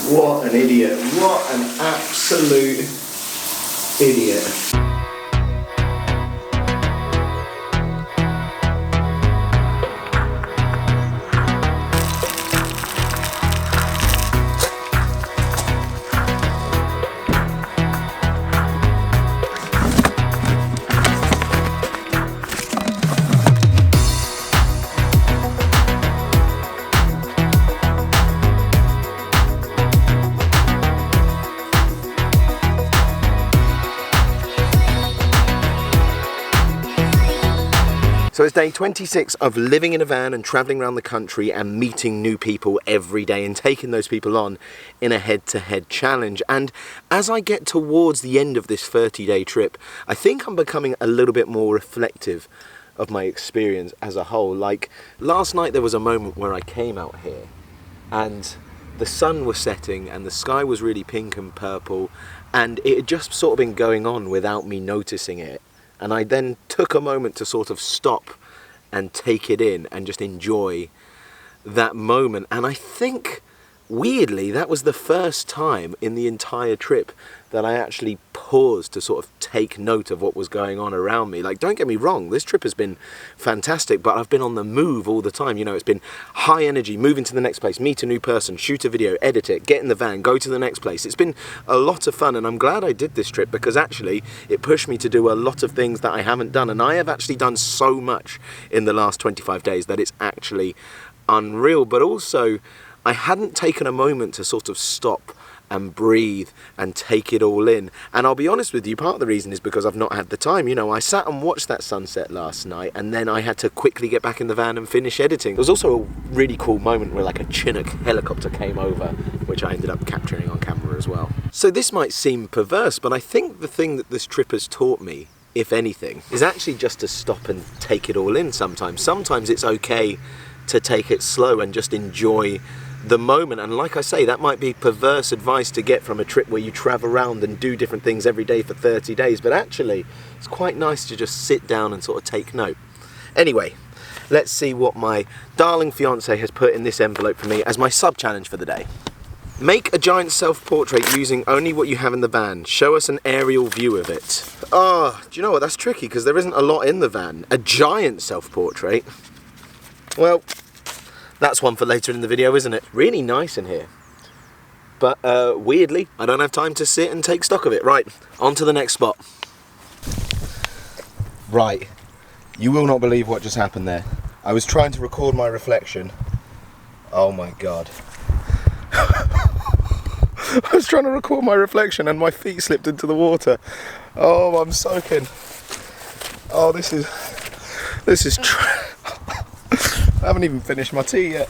What an idiot. What an absolute idiot. So it's day 26 of living in a van and travelling around the country and meeting new people every day and taking those people on in a head-to-head challenge. And as I get towards the end of this 30-day trip, I think I'm becoming a little bit more reflective of my experience as a whole. Like last night there was a moment where I came out here and the sun was setting and the sky was really pink and purple and it had just sort of been going on without me noticing it. And I then took a moment to sort of stop and take it in and just enjoy that moment. And I think, weirdly, that was the first time in the entire trip that I actually paused to sort of take note of what was going on around me. Like, don't get me wrong, this trip has been fantastic, but I've been on the move all the time. You know, it's been high energy, moving to the next place, meet a new person, shoot a video, edit it, get in the van, go to the next place. It's been a lot of fun, and I'm glad I did this trip because actually it pushed me to do a lot of things that I haven't done, and I have actually done so much in the last 25 days that it's actually unreal. But also, I hadn't taken a moment to sort of stop and breathe and take it all in. And I'll be honest with you, part of the reason is because I've not had the time. You know, I sat and watched that sunset last night and then I had to quickly get back in the van and finish editing. There was also a really cool moment where like a Chinook helicopter came over, which I ended up capturing on camera as well. So this might seem perverse, but I think the thing that this trip has taught me, if anything, is actually just to stop and take it all in sometimes. Sometimes it's okay to take it slow and just enjoy the moment. And like I say, that might be perverse advice to get from a trip where you travel around and do different things every day for 30 days, but actually it's quite nice to just sit down and sort of take note. Anyway, let's see what my darling fiance has put in this envelope for me as my sub-challenge for the day. Make a giant self-portrait using only what you have in the van. Show us an aerial view of it. Oh, do you know what? That's tricky because there isn't a lot in the van. A giant self-portrait? Well, that's one for later in the video, isn't it? Really nice in here. But weirdly, I don't have time to sit and take stock of it. Right, on to the next spot. Right, you will not believe what just happened there. I was trying to record my reflection. Oh my God. I was trying to record my reflection and my feet slipped into the water. Oh, I'm soaking. Oh, this is I haven't even finished my tea yet.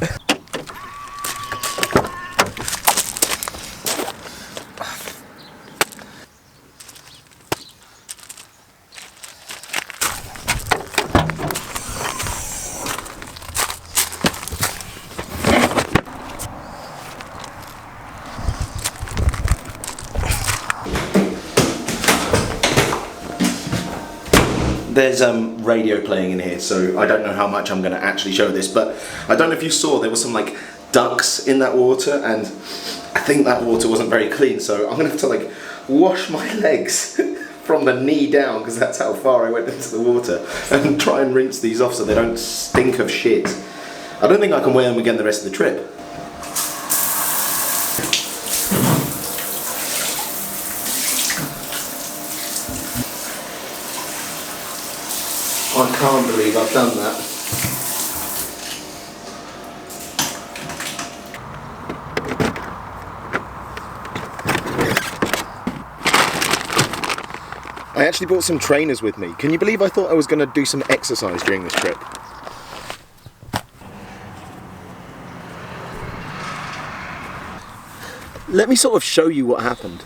There's radio playing in here, so I don't know how much I'm going to actually show this, but I don't know if you saw, there was some like ducks in that water, and I think that water wasn't very clean, so I'm going to have to like wash my legs from the knee down, because that's how far I went into the water, and try and rinse these off so they don't stink of shit. I don't think I can wear them again the rest of the trip. I can't believe I've done that. I actually brought some trainers with me. Can you believe I thought I was going to do some exercise during this trip? Let me sort of show you what happened.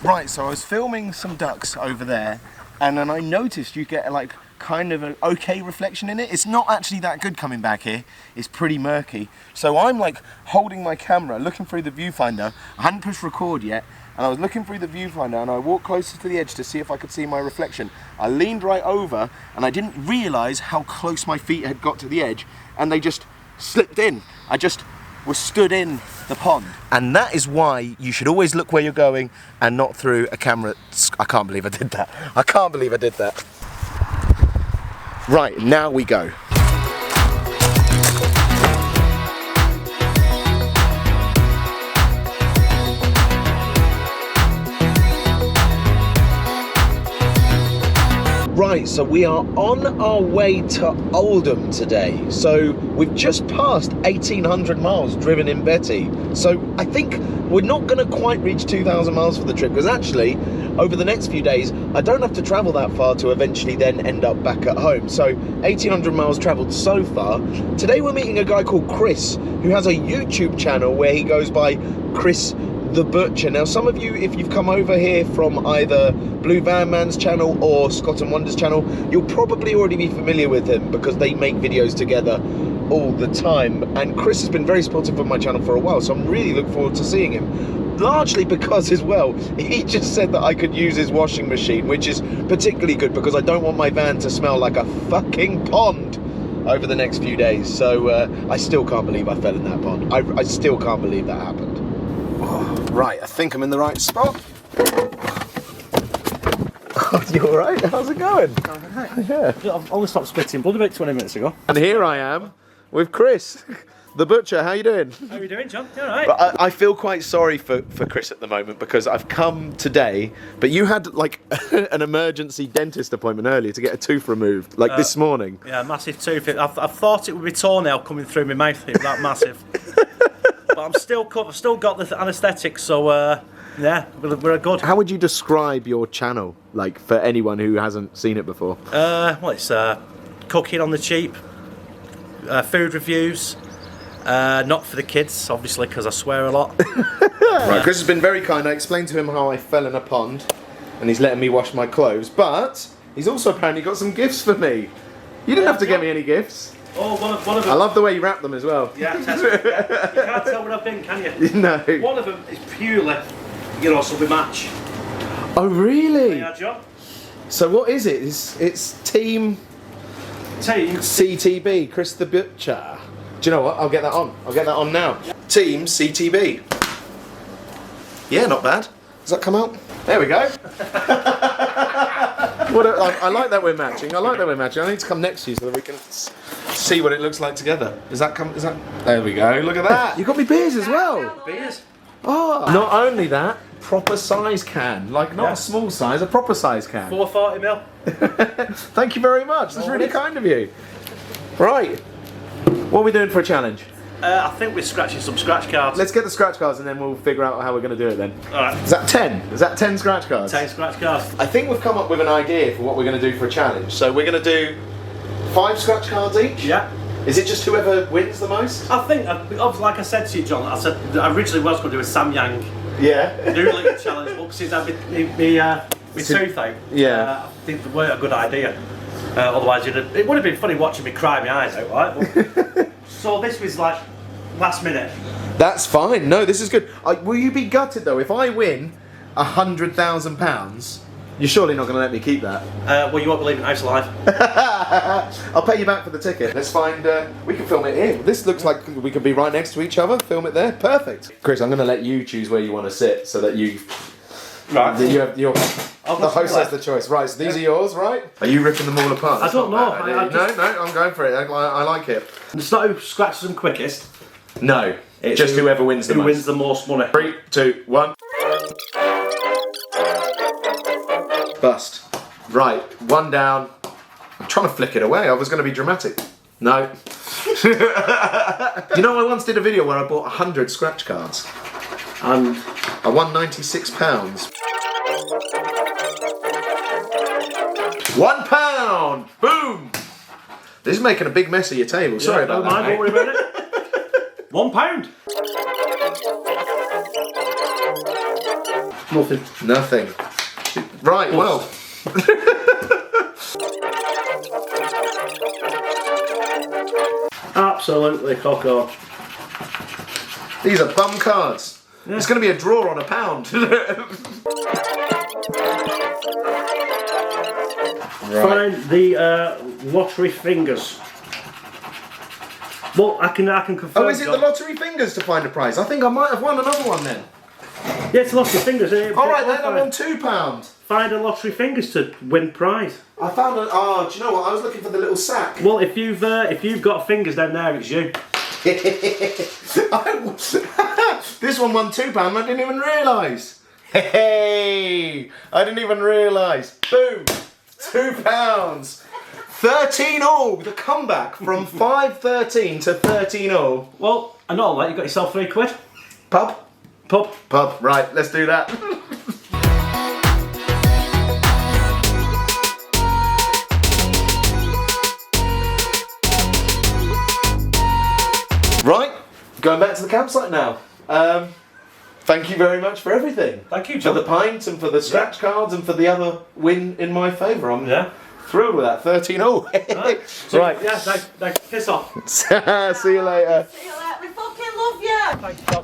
Right, so I was filming some ducks over there, and then I noticed you get like kind of an okay reflection in it. It's not actually that good coming back here. It's pretty murky. So I'm like holding my camera, looking through the viewfinder. I hadn't pushed record yet, and I was looking through the viewfinder and I walked closer to the edge to see if I could see my reflection. I leaned right over and I didn't realise how close my feet had got to the edge, and they just slipped in. I just was stood in the pond. And that is why you should always look where you're going and not through a camera. I can't believe I did that. I can't believe I did that. Right, now we go. Right, so we are on our way to Oldham today. So we've just passed 1,800 miles driven in Betty. So I think we're not going to quite reach 2,000 miles for the trip, because actually over the next few days I don't have to travel that far to eventually then end up back at home. So 1,800 miles travelled so far. Today we're meeting a guy called Chris, who has a YouTube channel where he goes by Chris the Butcher. Now, some of you, if you've come over here from either Blue Van Man's channel or Scott and Wanda's channel, you'll probably already be familiar with him because they make videos together all the time. And Chris has been very supportive of my channel for a while, so I'm really looking forward to seeing him. Largely because, as well, he just said that I could use his washing machine, which is particularly good because I don't want my van to smell like a fucking pond over the next few days. So I still can't believe I fell in that pond. I still can't believe that happened. Right, I think I'm in the right spot. Oh, you alright? How's it going? Right. Yeah. I've only stopped spitting blood about 20 minutes ago. And here I am with Chris, the Butcher. How you doing? How are you doing, John? You alright? But I feel quite sorry for Chris at the moment because I've come today, but you had like an emergency dentist appointment earlier to get a tooth removed, like this morning. Yeah, massive tooth. I thought it would be toenail coming through my mouth. It was that massive. But I've still got the anaesthetic, so yeah, we're good. How would you describe your channel, like for anyone who hasn't seen it before? Well, it's cooking on the cheap, food reviews, not for the kids, obviously, because I swear a lot. Right, Chris has been very kind. I explained to him how I fell in a pond, and he's letting me wash my clothes, but he's also apparently got some gifts for me. You didn't have to get me any gifts. Oh, one of them. I love the way you wrap them as well. Yeah, you can't tell what I've been, can you? No. One of them is purely, so we match. Oh, really? Yeah, John. So what is it? It's Team CTB, Chris the Butcher. Do you know what? I'll get that on. I'll get that on now. Yeah. Team CTB. Yeah, not bad. Does that come out? There we go. I like that we're matching. I like that we're matching. I need to come next to you so that we can see what it looks like together. Is that? There we go. Look at that. You got me beers as well. Beers. Oh. Not only that, proper size can. Like not a small size, a proper size can. 440ml. Thank you very much. That's really kind of you. Right. What are we doing for a challenge? I think we're scratching some scratch cards. Let's get the scratch cards and then we'll figure out how we're going to do it then. Alright. Is that 10? Is that 10 scratch cards? 10 scratch cards. I think we've come up with an idea for what we're going to do for a challenge. So we're going to do 5 scratch cards each? Yeah. Is it just whoever wins the most? I think, like I said to you, John, I originally was going to do a Sam Yang. Yeah. Doodling challenge, but since I've my tooth out, yeah. I think it weren't a good idea. Otherwise, it would have been funny watching me cry my eyes out, right? But, so this was like last minute. That's fine. No, this is good. Will you be gutted though if I win £100,000? You're surely not going to let me keep that. Well, you won't believe it. House alive. I'll pay you back for the ticket. Let's find. We can film it here. This looks like we could be right next to each other. Film it there. Perfect. Chris, I'm going to let you choose where you want to sit, so that you. Right. You have your. The host has the choice. Right. So these are yours, right? Are you ripping them all apart? I don't know. No, I'm going for it. I like it. It's not who scratches them quickest. No. It's just whoever wins the most. Who wins the most money. 3, 2, 1. Bust. Right, 1 down. I'm trying to flick it away. I was going to be dramatic. No. You know, I once did a video where I bought 100 scratch cards. And I won £96. £1! Boom! This is making a big mess of your table. Sorry about that. Don't worry about it. £1. Nothing. Right, well. Absolutely coco. These are bum cards. Yeah. It's going to be a draw on a pound. Find the lottery fingers. Well, I can confirm. Oh, is it the lottery fingers to find a prize? I think I might have won another one then. Yeah, it's lottery fingers. All right then, I won £2. Find a lottery fingers to win prize. I found a. Oh, do you know what? I was looking for the little sack. Well, if you've got fingers down there, it's you. This one won £2. I didn't even realise. Hey, I didn't even realise. Boom, £2. 13 all. The comeback from 5-13 to 13 all. Well, and all that, you got yourself £3. Pub. Right, let's do that. Right, going back to the campsite now. Thank you very much for everything. Thank you, For John. the pints and for the scratch cards and for the other win in my favour. I'm thrilled with that. 13-all. Right. So, right. Yeah, no, piss off. See you later. See you later. We fucking love you. Thanks, John.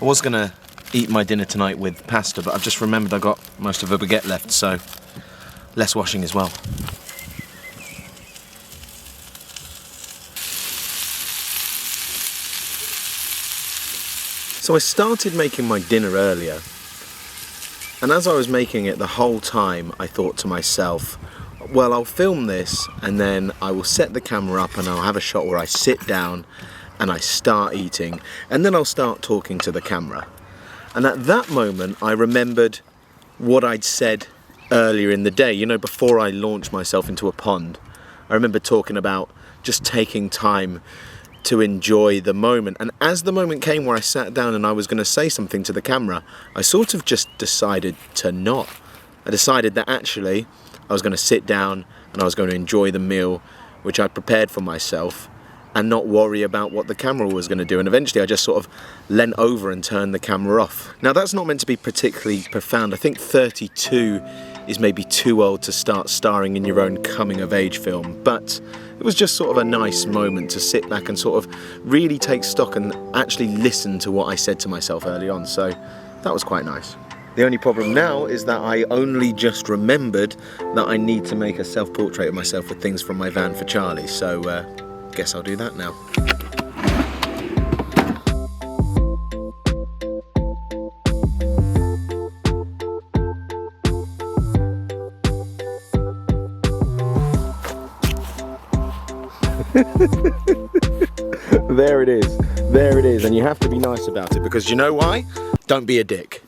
I was going to eat my dinner tonight with pasta, but I've just remembered I got most of a baguette left, so less washing as well. So I started making my dinner earlier, and as I was making it the whole time, I thought to myself, well, I'll film this and then I will set the camera up and I'll have a shot where I sit down and I start eating, and then I'll start talking to the camera. And at that moment I remembered what I'd said earlier in the day, you know, before I launched myself into a pond. I remember talking about just taking time to enjoy the moment, and as the moment came where I sat down and I was going to say something to the camera, I sort of just decided to not. I decided that actually I was going to sit down and I was going to enjoy the meal which I prepared for myself and not worry about what the camera was going to do. And eventually I just sort of leant over and turned the camera off. Now that's not meant to be particularly profound. I think 32 is maybe too old to start starring in your own coming of age film, but it was just sort of a nice moment to sit back and sort of really take stock and actually listen to what I said to myself early on, so that was quite nice. The only problem now is that I only just remembered that I need to make a self-portrait of myself with things from my van for Charlie, so guess I'll do that now. There it is, and you have to be nice about it, because you know why? Don't be a dick.